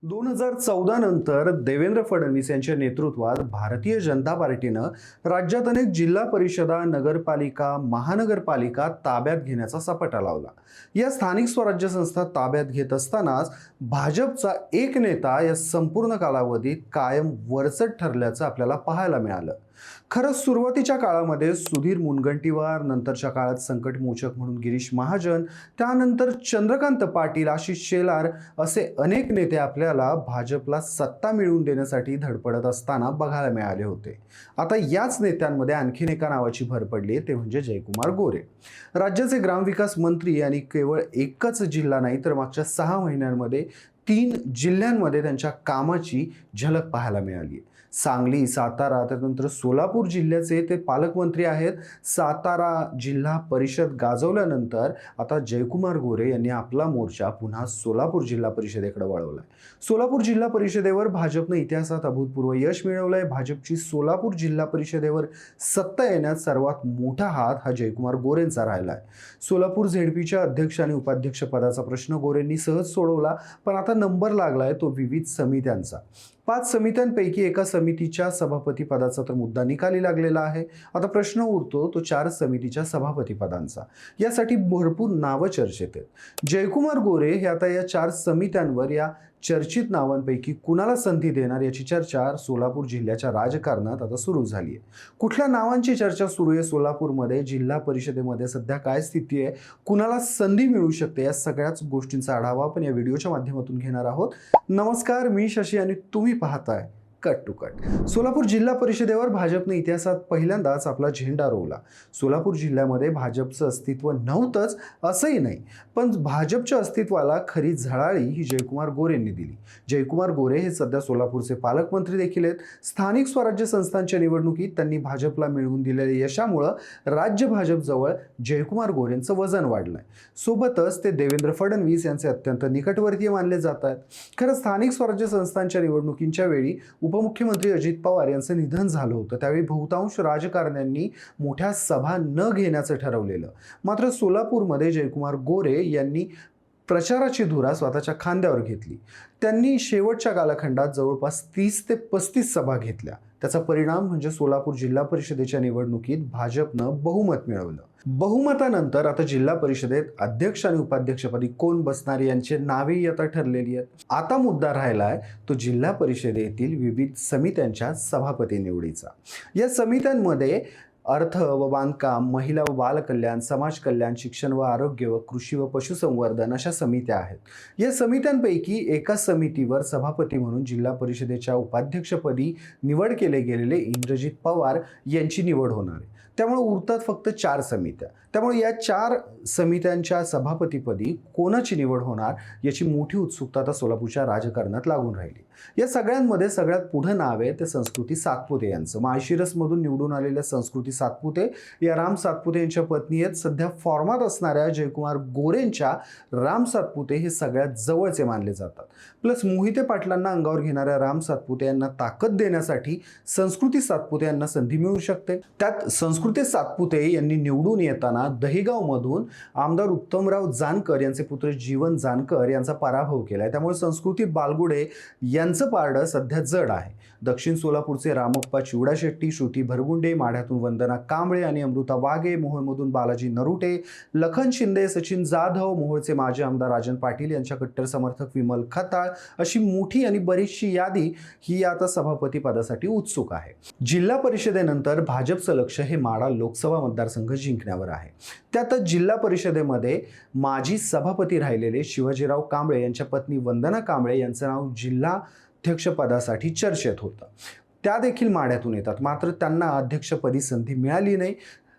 2014 नंतर देवेंद्र फडणवीस यांच्या नेतृत्वात भारतीय जनता पार्टीनं राज्यात अनेक जिल्हा परिषदा, नगरपालिका, महानगरपालिका ताब्यात घेण्याचा सपाटा लावला. या स्थानिक स्वराज्य संस्था ताब्यात घेत असतानाच भाजपचा एक नेता या संपूर्ण कालावधीत कायम वरचढ ठरल्याचं आपल्याला पाहायला मिळालं. खरं सुरुवातीच्या काळामध्ये सुधीर मुनगंटीवार, नंतरच्या काळात संकटमोचक म्हणून गिरीश महाजन, त्यानंतर चंद्रकांत पाटील, आशिष शेलार असे अनेक नेते आपल्याला भाजपला सत्ता मिळवून देण्यासाठी धडपडत असताना बघायला मिळाले होते. आता याच नेत्यांमध्ये आणखीन एका नावाची भर पडली, ते म्हणजे जयकुमार गोरे. राज्याचे ग्रामविकास मंत्री आणि केवळ एकच जिल्हा नाही तर मागच्या 6 महिन्यांमध्ये 3 जिल्ह्यांमध्ये त्यांच्या कामाची झलक पाहायला मिळाली. सांगली, सातारा, त्यानंतर सोलापूर जिल्ह्याचे ते पालकमंत्री आहेत. सातारा जिल्हा परिषद गाजवल्यानंतर आता जयकुमार गोरे यांनी आपला मोर्चा पुन्हा सोलापूर जिल्हा परिषदेकडे वळवलाय. सोलापूर जिल्हा परिषदेवर भाजपनं इतिहासात अभूतपूर्व यश मिळवलंय. भाजपची सोलापूर जिल्हा परिषदेवर सत्ता येण्यात सर्वात मोठा हात हा जयकुमार गोरेंचा राहिलाय. सोलापूर झेडपीच्या अध्यक्ष आणि उपाध्यक्ष पदाचा प्रश्न गोरेंनी सहज सोडवला, पण आता नंबर लागलाय तो विविध समित्यांचा. 5 समित्यांपैकी एका समितीच्या सभापती पदाचा तर मुद्दा निकाली लागलेला आहे. आता प्रश्न उरतो तो 4 समितीच्या सभापती पदांचा. यासाठी भरपूर नावं चर्चेत आहेत. जयकुमार गोरे हे आता या 4 समित्यांवर या चर्चित नावांपैकी कुणाला संधी देणार याची चर्चा सोलापूर जिल्ह्याच्या राजकारणात आता सुरू झाली आहे. कुठल्या नावांची चर्चा सुरू आहे सोलापूरमध्ये, जिल्हा परिषदेमध्ये सध्या काय स्थिती आहे, कुणाला संधी मिळू शकते, या सगळ्याच गोष्टींचा आढावा आपण या व्हिडिओच्या माध्यमातून घेणार आहोत. नमस्कार, मी शशी आणि तुम्ही पाहताय कट टू कट. सोलापूर जिल्हा परिषदेवर भाजपने इतिहासात पहिल्यांदाच आपला झेंडा रोवला. सोलापूर जिल्ह्यामध्ये भाजपचं अस्तित्व नव्हतंच असंही नाही, पण भाजपच्या अस्तित्वाला खरी झळाळी ही जयकुमार गोरेंनी दिली. जयकुमार गोरे हे सध्या सोलापूरचे पालकमंत्री देखील आहेत. स्थानिक स्वराज्य संस्थांच्या निवडणुकीत त्यांनी भाजपला मिळवून दिलेल्या यशामुळं राज्य भाजपजवळ जयकुमार गोरेंचं वजन वाढलंय. सोबतच ते देवेंद्र फडणवीस यांचे अत्यंत निकटवर्तीय मानले जात आहेत. खरं स्थानिक स्वराज्य संस्थांच्या निवडणुकींच्या वेळी उपमुख्यमंत्री अजित पवार यांचं निधन झालं होतं. त्यावेळी बहुतांश राजकारण्यांनी मोठ्या सभा न घेण्याचं ठरवलेलं. मात्र सोलापूरमध्ये जयकुमार गोरे यांनी प्रचाराची धुरा स्वतःच्या खांद्यावर घेतली. त्यांनी शेवटच्या कालखंडात जवळपास 30 ते 35 सभा घेतल्या. त्याचा परिणाम म्हणजे सोलापूर जिल्हा परिषदेच्या निवडणुकीत भाजपनं बहुमत मिळवलं. बहुमतानंतर आता जिल्हा परिषदेत अध्यक्ष आणि उपाध्यक्षपदी कोण बसणार यांची नावेही आता ठरलेली आहेत. आता मुद्दा राहिलाय तो जिल्हा परिषदेतील विविध समित्यांच्या सभापती निवडीचा. या समित्यांमध्ये अर्थ व बांधकाम, महिला व बालकल्याण, समाज कल्याण, शिक्षण व आरोग्य व कृषी व पशुसंवर्धन अशा समित्या आहेत. या समित्यांपैकी एका समितीवर सभापती म्हणून जिल्हा परिषदेच्या उपाध्यक्षपदी निवड केले गेलेले इंद्रजित पवार यांची निवड होणार आहे. त्यामुळे उरतात फक्त 4 समित्या. त्यामुळे या 4 समित्यांच्या सभापतीपदी कोणाची निवड होणार याची मोठी उत्सुकता आता सोलापूरच्या राजकारणात लागून राहिली. या सगळ्यांमध्ये सगळ्यात पुढे नाव आहे ते संस्कृती सातपुते यांचं. माळशिरसमधून निवडून आलेल्या संस्कृती सातपुते या राम सातपुते यांच्या पत्नी आहेत. सध्या फॉर्मात असणाऱ्या जयकुमार गोरेंच्या राम सातपुते हे सगळ्यात जवळचे मानले जातात. प्लस मोहिते पाटलांना अंगावर घेणाऱ्या राम सातपुते यांना ताकद देण्यासाठी संस्कृती सातपुते यांना संधी मिळू शकते. त्यात संस्कृती सातपुते यांनी निवडून येताना दहिगाव मधून आमदार उत्तमराव जानकर यांचे पुत्र जीवन जानकर यांचा पराभव केलाय. त्यामुळे संस्कृती बालगुडे यांचं पारडं सध्या जड आहे. दक्षिण सोलापूरचे रामप्पा चिवडा शेट्टी, श्रुती भरगुंडे, माढ्यातून वंदना कांबळे आणि अमृता वाघे, मोहोळमधून बालाजी नरुटे, लखन शिंदे, सचिन जाधव, मोहोळचे माजी आमदार राजन पाटील यांच्या कट्टर समर्थक विमल खताळ अशी मोठी आणि बरीचशी यादी ही आता सभापती पदासाठी उत्सुक आहे. जिल्हा परिषदेनंतर भाजपचं लक्ष हे माढा लोकसभा मतदारसंघ जिंकण्यावर आहे. त्यातच जिल्हा परिषदेमध्ये माजी सभापती राहिलेले शिवाजीराव कांबळे यांच्या पत्नी वंदना कांबळे यांचं नाव जिल्हाध्यक्षपदासाठी चर्चेत होतं. त्या देखील माढ्यातून येतात. मात्र त्यांना अध्यक्षपदी संधी मिळाली नाही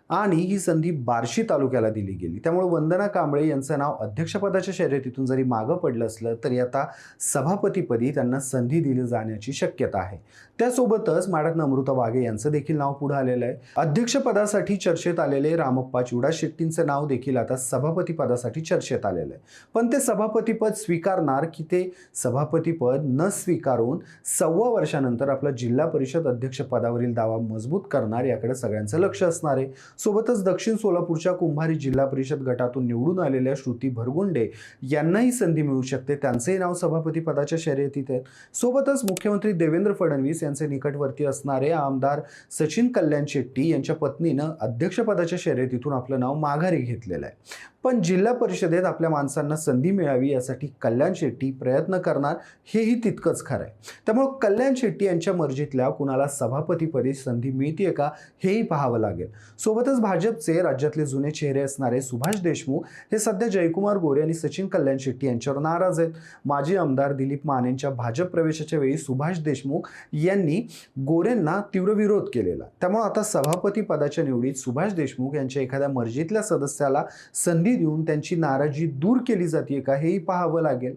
आणि ही संधी बार्शी तालुक्याला दिली गेली. त्यामुळे वंदना कांबळे यांचं नाव अध्यक्षपदाच्या शर्यतीतून जरी मागं पडलं असलं तरी आता सभापतीपदी त्यांना संधी दिली जाण्याची शक्यता आहे. त्यासोबतच माढ्यातून अमृता वाघे यांचं देखील नाव पुढे आलेलं आहे. अध्यक्षपदासाठी चर्चेत आलेले रामप्पा चिवडा शेट्टींचं नाव देखील आता सभापती पदासाठी चर्चेत आलेलं आहे. पण ते सभापतीपद स्वीकारणार की ते सभापतीपद न स्वीकारून 1.25 वर्षानंतर आपला जिल्हा परिषद अध्यक्षपदावरील दावा मजबूत करणार याकडे सगळ्यांचं लक्ष असणार आहे. सोबतच दक्षिण सोलापूरच्या कुंभारी जिल्हा परिषद गटातून निवडून आलेल्या श्रुती भरगुंडे यांनाही संधी मिळू शकते. त्यांचेही नाव सभापती पदाच्या शर्यतीत आहे. सोबतच मुख्यमंत्री देवेंद्र फडणवीस यांचे निकटवर्ती असणारे आमदार सचिन कल्याण शेट्टी यांच्या पत्नीनं अध्यक्षपदाच्या शर्यतीतून आपलं नाव माघारी घेतलेलं आहे. पण जिल्हा परिषदेत आपल्या माणसांना संधी मिळावी यासाठी कल्याण शेट्टी प्रयत्न करणार हेही तितकंच खरं आहे. त्यामुळे कल्याण शेट्टी यांच्या मर्जीतल्या कुणाला सभापतीपदी संधी मिळते का हेही पाहावं लागेल. सोबतच भाजपचे राज्यातले जुने चेहरे असणारे सुभाष देशमुख हे सध्या जयकुमार गोरे आणि सचिन कल्याण शेट्टी यांच्यावर नाराज आहेत. माजी आमदार दिलीप मानेंच्या भाजप प्रवेशाच्या वेळी सुभाष देशमुख यांनी गोरेंना तीव्र विरोध केलेला. त्यामुळे आता सभापती पदाच्या निवडीत सुभाष देशमुख यांच्या एखाद्या मर्जीतल्या सदस्याला संधी देऊन त्यांची नाराजी दूर केली जाते का हेही पाहावं लागेल.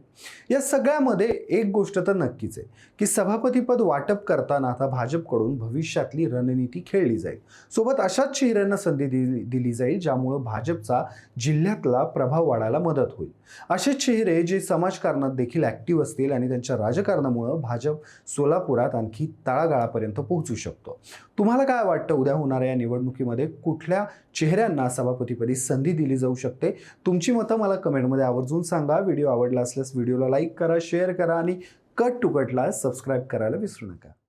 या सगळ्यामध्ये एक गोष्ट तर नक्कीच आहे की सभापतीपद वाटप करताना आता भाजपकडून भविष्यातली रणनीती खेळली जाईल. सोबत अशाच चेहऱ्यांना संधी दिली जाईल ज्यामुळे भाजपचा जिल्ह्यातला प्रभाव वाढायला मदत होईल. असे चेहरे जे समाजकारणात देखील ऍक्टिव्ह असतील आणि त्यांच्या राजकारणामुळे भाजप सोलापुरात आणखी तळागाळापर्यंत पोहोचू शकतो. तुम्हाला काय वाटतं, उद्या होणाऱ्या या निवडणुकीमध्ये कुठल्या चेहऱ्यांना सभापतीपदी संधी दिली जाऊ शकते? तुमची मतं मला कमेंटमध्ये आवर्जून सांगा. व्हिडिओ आवडला असल्यास व्हिडिओला लाईक करा, शेअर करा आणि कट टू कटला सबस्क्राईब करायला विसरू नका.